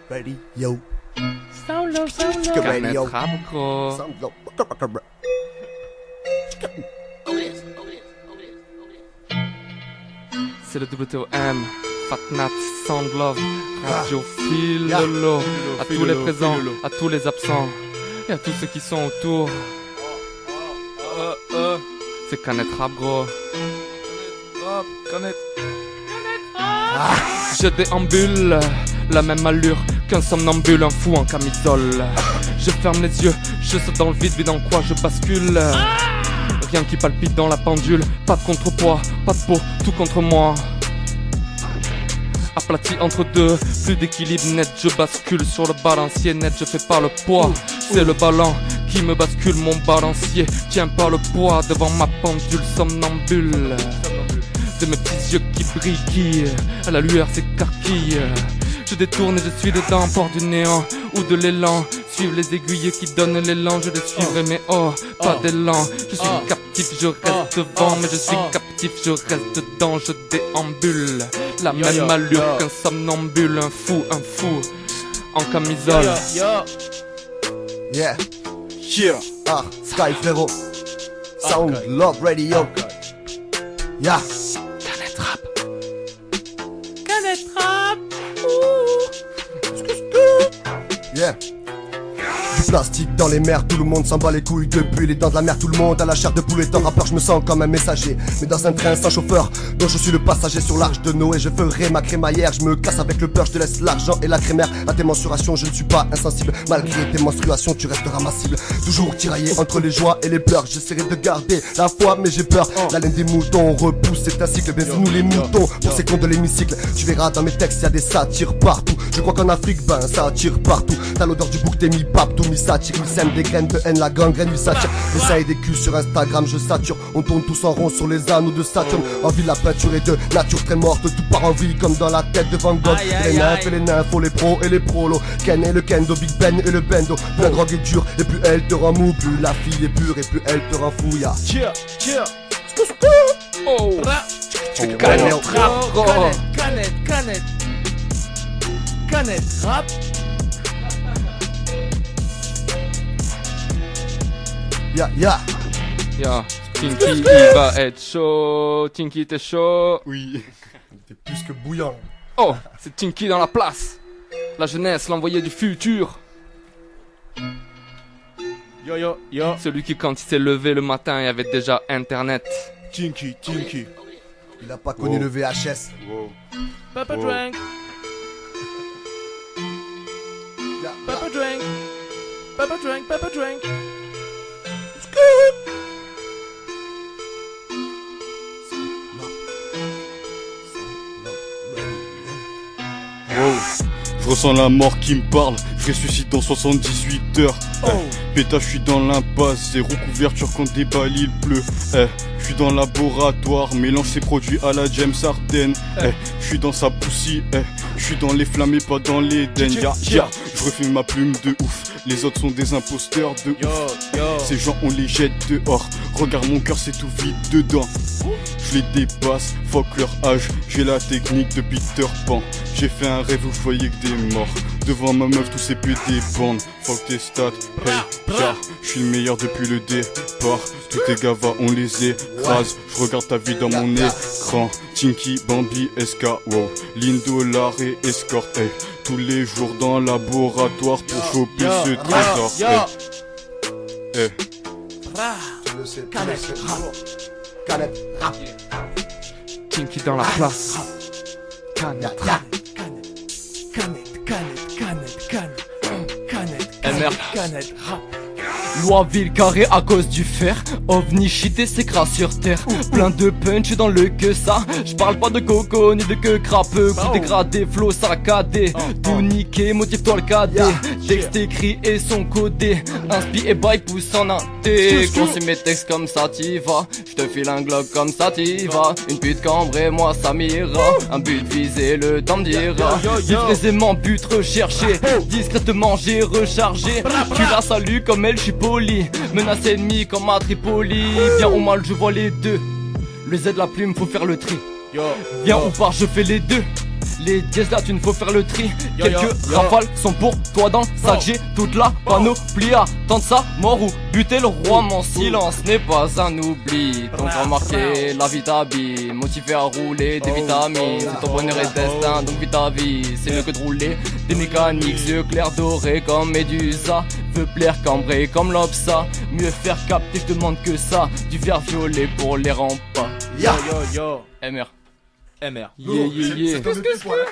Radio. Solo. Radio. Gros. Solo. C'est le WTOM, Fatnat, Soundlove, Radio Phil Yeah. Lolo. À tous les Philolo, présents, Philolo. à tous les absents et à tous ceux qui sont autour. C'est Canet Rap, gros. Je déambule, la même allure qu'un somnambule, un fou en camisole. Je ferme les yeux, je saute dans le vide, mais dans quoi je bascule. Rien qui palpite dans la pendule, pas de contrepoids, pas de peau, tout contre moi. Aplati entre deux, plus d'équilibre net, je bascule sur le balancier net, je fais pas le poids. C'est le ballon qui me bascule, mon balancier tient pas le poids devant ma pendule somnambule. De mes petits yeux qui brillent, qui à la lueur s'écarquillent. Je détourne et je suis dedans, port du néant ou de l'élan. Suivre les aiguilles qui donnent l'élan, je les suivrai mais oh, pas d'élan. Je suis captif, je reste devant, mais je suis captif, je reste dedans, je déambule. La même allure qu'un somnambule, un fou en camisole. Yeah. Ah, Sky Frérot. Sound Love Radio. Yeah. Canet Rap. Yeah. Du plastique dans les mers, tout le monde s'en bat les couilles depuis les dents de la mer, tout le monde a la chair de poulet. Tant rappeur, je me sens comme un messager, mais dans un train sans chauffeur, dont je suis le passager sur l'arche de Noé. Je ferai ma crémaillère, je me casse avec le beurre, je te laisse l'argent et la crémaire. À tes mensurations, je ne suis pas insensible, malgré tes menstruations, tu resteras ma cible. Toujours tiraillé entre les joies et les pleurs, j'essaierai de garder la foi, mais j'ai peur. La laine des moutons repousse, c'est un cycle, bien c'est nous les moutons. Pour ces cons de l'hémicycle, tu verras dans mes textes, y'a des satires partout. Je crois qu'en Afrique, ben ça attire partout. T'as l'odeur du bouc, t'es mi-pape, tout mi-satire, mi-sème, des graines de haine, la gangrène, mi-satire. Des seins et des culs sur Instagram, je sature. On tourne tous en rond sur les anneaux de Saturne. Envie de la peinture et de nature très morte, tout part en vie comme dans la tête de Van Gogh. Les nymphes et les nymphes, les pros et les prolos. Ken et le Kendo, Big Ben et le Bendo. Plus la drogue est dure, et plus elle te rend mou. Plus la fille est pure, et plus elle te rend fou, ya. Oh, Canet Rap, gros. Canet Rap. Ya, ya. Yeah. Tinky, il va être chaud. Tinky, t'es chaud. Oui. T'es plus que bouillant. Oh, c'est Tinky dans la place. La jeunesse, l'envoyé du futur. Yo. Celui qui, quand il s'est levé le matin, il y avait déjà internet. Tinky. Il a pas connu le VHS. Papa Drank. Ya, Papa Drank. Je ressens la mort qui me parle, je ressuscite dans 78 heures. Péta, je suis dans l'impasse, zéro couverture quand des balles il pleut. Je suis dans le laboratoire, mélange ses produits à la James Harden. Je suis dans sa poussie, je suis dans les flammes et pas dans l'Éden. Je refais ma plume de ouf, les autres sont des imposteurs de ouf. Ces gens on les jette dehors, regarde mon cœur c'est tout vide dedans. Je les dépasse, fuck leur âge, j'ai la technique de Peter Pan. J'ai fait un rêve où je voyais que des morts. Devant ma meuf tous ces des bandes. Fuck tes stats, hey, je suis le meilleur depuis le départ. Tous tes gavas on les écrase. Je regarde ta vie dans mon écran. Tinky, Bambi, SK, wow. Lindo, Larry, escorte, hey. Tous les jours dans le laboratoire pour choper ce trésor, hey. Tu le sais, Canet Rap. Tinky dans la place. Ya, ya. MR. Loi ville carré à cause du fer. OVNI shit et s'écrase sur terre. Plein de punch dans le que ça. J'parle pas de coco ni de que crapeux. Coup dégradé, flow saccadé. Tout niqué, motive-toi le cadet. Texte écrit et son codé. Inspi et bike pousse en un T. Conçu mes textes comme ça t'y va. J'te file un glock comme ça t'y va. Une pute cambrée, moi ça m'ira. Un but visé, le temps me dira. Vivre aisément, but recherché. Discrètement j'ai rechargé. Tu la salues comme elle, j'suis poli. Menace ennemie comme à Tripoli. Bien ou mal je vois les deux. Le Z la plume faut faire le tri. Viens ou part je fais les deux. Les dièses là, tu ne faut faire le tri. Yo, Quelques yo. rafales sont pour toi dans le sac. J'ai toute la panoplie. Attendre ça, mort ou buter le roi. Mon silence n'est pas un oubli. Donc remarquez, la vie t'habille. Motivé à rouler des vitamines. C'est ton bonheur et destin, donc vis ta vie. C'est mieux que de rouler des mécaniques. Yeux clairs dorés comme Médusa. Veut plaire cambré comme l'Obsa. Mieux faire capter, je demande que ça. Du verre violet pour les rempas. Yo, yo, yo. MR. MR. Yeah, yeah, yeah. C'est comme le plus, voilà.